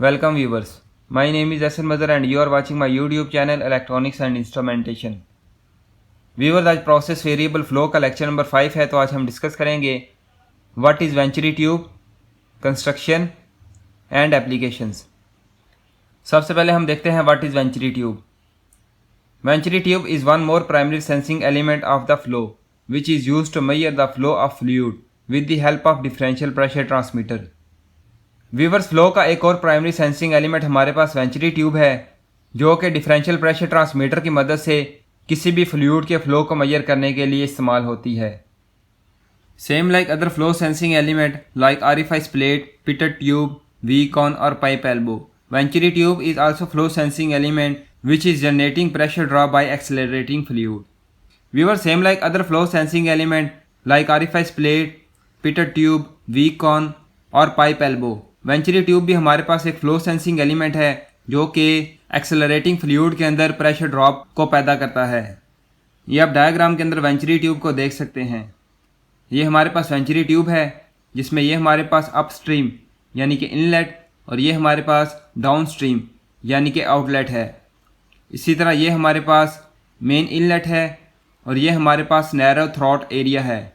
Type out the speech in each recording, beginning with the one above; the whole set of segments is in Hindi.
Welcome viewers. My name is Asan Mazhar and you are watching my YouTube channel Electronics and Instrumentation. Viewers, आज प्रोसेस वेरिएबल फ्लो का लेक्चर नंबर 5 है। तो आज हम डिस्कस करेंगे what is venturi tube, construction and applications. सबसे पहले हम देखते हैं what is venturi tube. Venturi tube is one more primary sensing element of the flow which is used to measure the flow of fluid with the help of differential pressure transmitter. Viewers, flow का एक और प्राइमरी सेंसिंग एलिमेंट हमारे पास वेंचुरी ट्यूब है, जो कि डिफरेंशियल प्रेशर ट्रांसमीटर की मदद से किसी भी फ्लूइड के फ्लो को मेजर करने के लिए इस्तेमाल होती है। Same like other flow sensing element like orifice plate, pitot tube, V cone और pipe elbow, venturi tube is also flow sensing element which is generating pressure drop by accelerating fluid. Viewers, same like other flow sensing element like orifice plate, pitot tube, V cone और पाइप एल्बो, वेंचुरी ट्यूब भी हमारे पास एक फ्लो सेंसिंग एलिमेंट है जो कि एक्सेलरेटिंग फ्लूइड के अंदर प्रेशर ड्रॉप को पैदा करता है। ये आप डायग्राम के अंदर वेंचुरी ट्यूब को देख सकते हैं। ये हमारे पास वेंचुरी ट्यूब है जिसमें ये हमारे पास अपस्ट्रीम यानी कि इनलेट और ये हमारे पास डाउनस्ट्रीम यानी कि आउटलेट है। इसी तरह ये हमारे पास मेन इनलेट है और ये हमारे पास नैरो थ्रॉट एरिया है।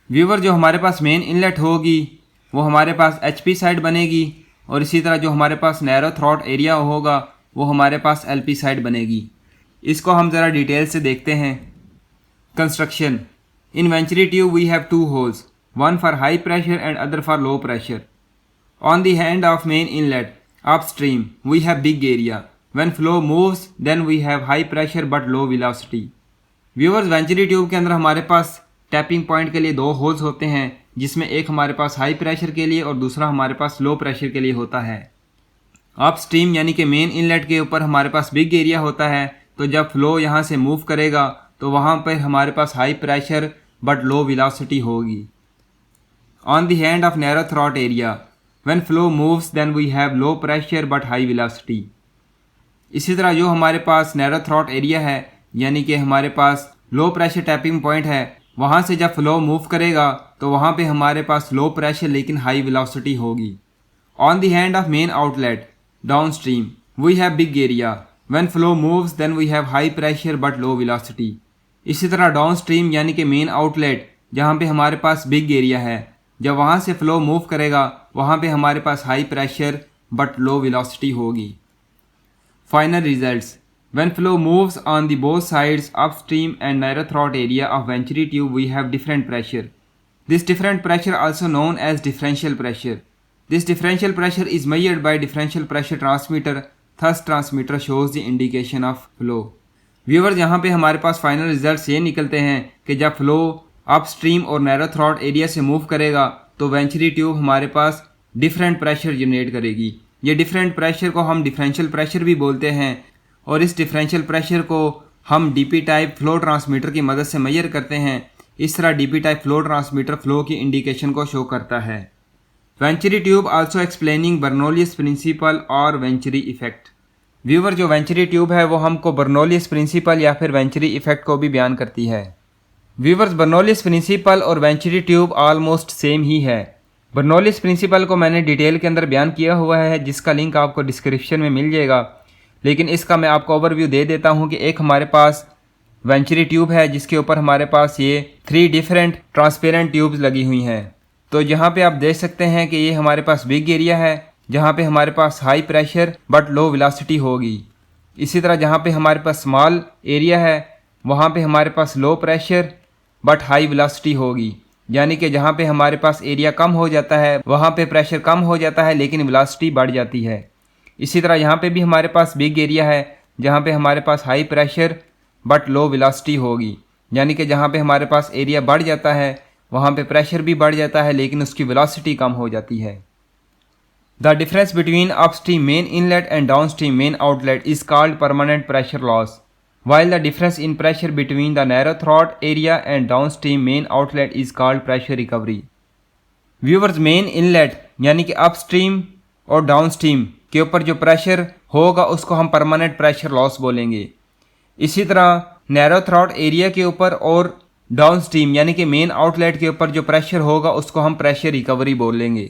व्यूवर, जो हमारे पास मेन इनलेट होगी वो हमारे पास HP साइड बनेगी और इसी तरह जो हमारे पास नैरो थ्रॉट एरिया होगा वो हमारे पास LP साइड बनेगी। इसको हम ज़रा डिटेल से देखते हैं। Construction. In venturi tube we have two holes, one for high pressure and other for low pressure. On the hand of main inlet upstream we have big area, when flow moves then we have high pressure but low velocity. Viewers, venturi tube के अंदर हमारे पास टैपिंग पॉइंट के लिए दो होल्स होते हैं, जिसमें एक हमारे पास हाई प्रेशर के लिए और दूसरा हमारे पास लो प्रेशर के लिए होता है। अप स्ट्रीम यानी कि मेन इनलेट के ऊपर हमारे पास बिग एरिया होता है, तो जब फ्लो यहाँ से मूव करेगा तो वहाँ पर हमारे पास high pressure but low velocity होगी। On the hand of narrow throat area when flow moves then we have low pressure but high velocity. इसी तरह जो हमारे पास नैरो थ्रॉट एरिया है यानी कि हमारे पास लो प्रेशर टैपिंग पॉइंट है, वहाँ से जब फ्लो मूव करेगा तो वहाँ पे हमारे पास लो प्रेशर लेकिन हाई वेलोसिटी होगी। On the hand of main outlet downstream we have big area, when flow moves then we have high pressure but low velocity. इसी तरह डाउन स्ट्रीम यानी कि मेन आउटलेट जहाँ पे हमारे पास बिग एरिया है, जब वहाँ से फ्लो मूव करेगा वहाँ पे हमारे पास high pressure but low velocity होगी। Final results. When flow moves on the both sides upstream and narrow throat area of venturi tube we have different pressure. This different pressure also known as differential pressure. This differential pressure is measured by differential pressure transmitter, thus transmitter shows the indication of flow. Viewers, यहाँ पे हमारे पास फाइनल रिजल्ट्स ये निकलते हैं कि जब फ्लो अपस्ट्रीम और नैरो थ्रॉट एरिया से मूव करेगा तो वेंचुरी ट्यूब हमारे पास डिफरेंट प्रेशर जनरेट करेगी। ये डिफरेंट प्रेशर को हम डिफरेंशियल प्रेशर भी बोलते हैं और इस डिफरेंशियल प्रेशर को हम DP टाइप फ्लो ट्रांसमीटर की मदद से मेजर करते हैं। इस तरह DP type flow transmitter flow की इंडिकेशन को शो करता है। Venturi tube also explaining Bernoulli's principle और वेंचुरी इफेक्ट। व्यूवर, जो वेंचुरी ट्यूब है वो हमको बर्नौलियस प्रिंसिपल या फिर वेंचुरी इफेक्ट को भी बयान करती है। व्यूवर्स, बर्नौलियस प्रिंसिपल और वेंचुरी ट्यूब ऑलमोस्ट सेम ही है। बर्नौलियस प्रिंसिपल को मैंने डिटेल के अंदर बयान किया हुआ है जिसका लिंक आपको डिस्क्रिप्शन में मिल जाएगा, लेकिन इसका मैं आपको ओवरव्यू दे देता हूं कि एक हमारे पास वेंचुरी ट्यूब है जिसके ऊपर हमारे पास ये 3 डिफरेंट ट्रांसपेरेंट ट्यूब्स लगी हुई हैं। तो यहाँ पे आप देख सकते हैं कि ये हमारे पास बिग एरिया है जहाँ पे हमारे पास high pressure but low velocity होगी। इसी तरह जहाँ पे हमारे पास स्मॉल एरिया है वहाँ पे हमारे पास low pressure but high velocity होगी, यानी कि जहाँ पे हमारे पास एरिया कम हो जाता है वहाँ पे प्रेशर कम हो जाता है लेकिन वेलोसिटी बढ़ जाती है। इसी तरह यहाँ पे भी हमारे पास बिग एरिया है जहाँ पे हमारे पास high pressure but low velocity होगी, यानी कि जहाँ पे हमारे पास एरिया बढ़ जाता है वहाँ पे प्रेशर भी बढ़ जाता है लेकिन उसकी वेलोसिटी कम हो जाती है। The difference between upstream main inlet and downstream main outlet is called permanent pressure loss, while the difference in pressure between the narrow throat area and downstream main outlet is called pressure recovery. Viewers, main inlet यानी कि अपस्ट्रीम और डाउनस्ट्रीम के ऊपर जो प्रेशर होगा उसको हम परमानेंट प्रेशर लॉस बोलेंगे। इसी तरह नैरो थ्रॉट एरिया के ऊपर और डाउनस्ट्रीम यानी कि मेन आउटलेट के ऊपर जो प्रेशर होगा उसको हम प्रेशर रिकवरी बोलेंगे।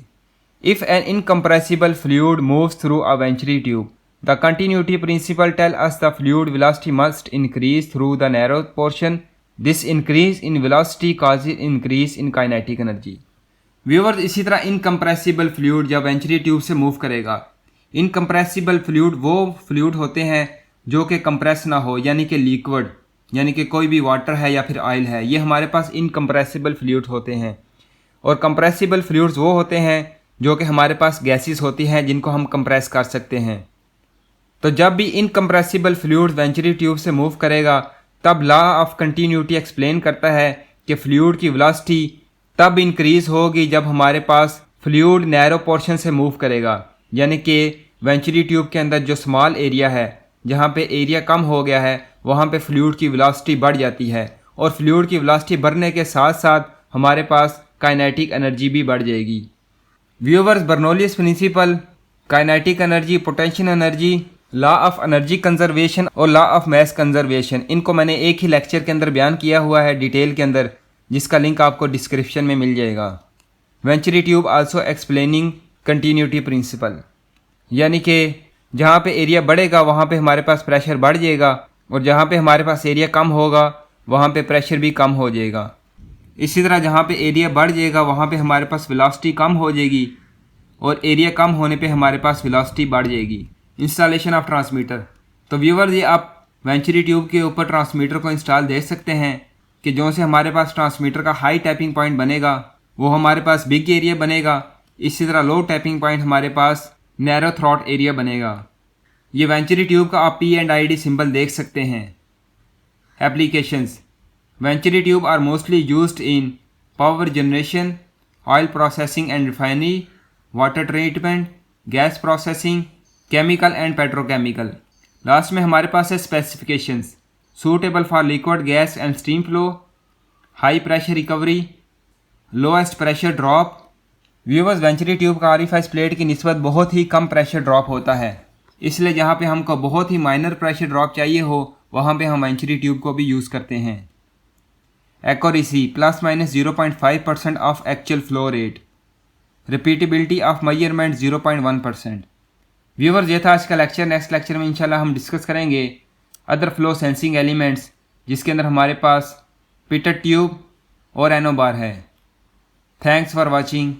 If an incompressible fluid moves through a venturi tube, the continuity principle tells us the fluid velocity must increase through the narrow portion. This increase in velocity causes increase in kinetic energy. Viewers, इसी तरह इनकम्प्रेसिबल फ्लूइड जब वेंचुरी ट्यूब से मूव करेगा, इनकम्प्रेसिबल फ्लूइड वो फ्लूइड होते हैं जो कि कंप्रेस ना हो, यानी कि लिक्विड, यानी कि कोई भी वाटर है या फिर ऑयल है, ये हमारे पास इनकम्प्रेसिबल फ्लूइड होते हैं। और कंप्रेसिबल फ्लूइड्स वो होते हैं जो कि हमारे पास गैसेस होती हैं जिनको हम कंप्रेस कर सकते हैं। तो जब भी इनकम्प्रेसिबल फ्लूइड वेंचुरी ट्यूब से मूव करेगा, तब लॉ ऑफ कंटिन्यूटी एक्सप्लेन करता है कि फ्लूइड की वेलोसिटी तब इंक्रीज होगी जब हमारे पास फ्लूइड नैरो पोर्शन से मूव करेगा, यानी कि वेंचुरी ट्यूब के अंदर जो स्मॉल एरिया है, जहाँ पे एरिया कम हो गया है, वहाँ पे फ्लूइड की वेलोसिटी बढ़ जाती है। और फ्लूइड की वेलोसिटी बढ़ने के साथ साथ हमारे पास काइनेटिक एनर्जी भी बढ़ जाएगी। Viewers, Bernoulli's principle, kinetic energy, potential energy, law of energy conservation और लॉ ऑफ मास कंजर्वेशन, इनको मैंने एक ही लेक्चर के अंदर बयान किया हुआ है डिटेल के अंदर, जिसका लिंक आपको डिस्क्रिप्शन में मिल जाएगा। Venturi tube also explaining continuity principle, यानी कि जहाँ पे एरिया बढ़ेगा वहाँ पे हमारे पास प्रेशर बढ़ जाएगा, और जहाँ पे हमारे पास एरिया कम होगा वहाँ पे प्रेशर भी कम हो जाएगा। इसी तरह जहाँ पे एरिया बढ़ जाएगा वहाँ पे हमारे पास वेलोसिटी कम हो जाएगी, और एरिया कम होने पे हमारे पास वेलोसिटी बढ़ जाएगी। इंस्टॉलेशन ऑफ ट्रांसमीटर, तो व्यूअर्स ये आप वेंचुरी ट्यूब के ऊपर ट्रांसमीटर को इंस्टॉल दे सकते हैं कि जो से हमारे पास ट्रांसमीटर का हाई टैपिंग पॉइंट बनेगा वो हमारे पास बिग एरिया बनेगा। इसी तरह लो टैपिंग पॉइंट हमारे पास नैरो थ्रॉट एरिया बनेगा। ये वेंचुरी ट्यूब का आप P&ID सिंबल देख सकते हैं। Applications, venturi tube are mostly used in power generation, oil processing and refinery, water treatment, gas processing, chemical and petrochemical. Last में हमारे पास है specifications, suitable for liquid, gas and steam flow, high pressure recovery, lowest pressure drop. Viewers, venturi tube का ऑरिफाइस प्लेट की निस्बत बहुत ही कम प्रेशर ड्रॉप होता है, इसलिए जहाँ पे हमको बहुत ही माइनर प्रेशर ड्रॉप चाहिए हो वहाँ पे हम वेंचुरी ट्यूब को भी यूज़ करते हैं। Accuracy ±0.5% of actual flow rate, repeatability of measurement 0.1%। Viewers, ये था आज का लेक्चर। नेक्स्ट लेक्चर में इंशाल्लाह हम डिस्कस करेंगे अदर फ्लो सेंसिंग एलिमेंट्स, जिसके अंदर हमारे पास पिटेट ट्यूब और एनो बार है। Thanks for watching.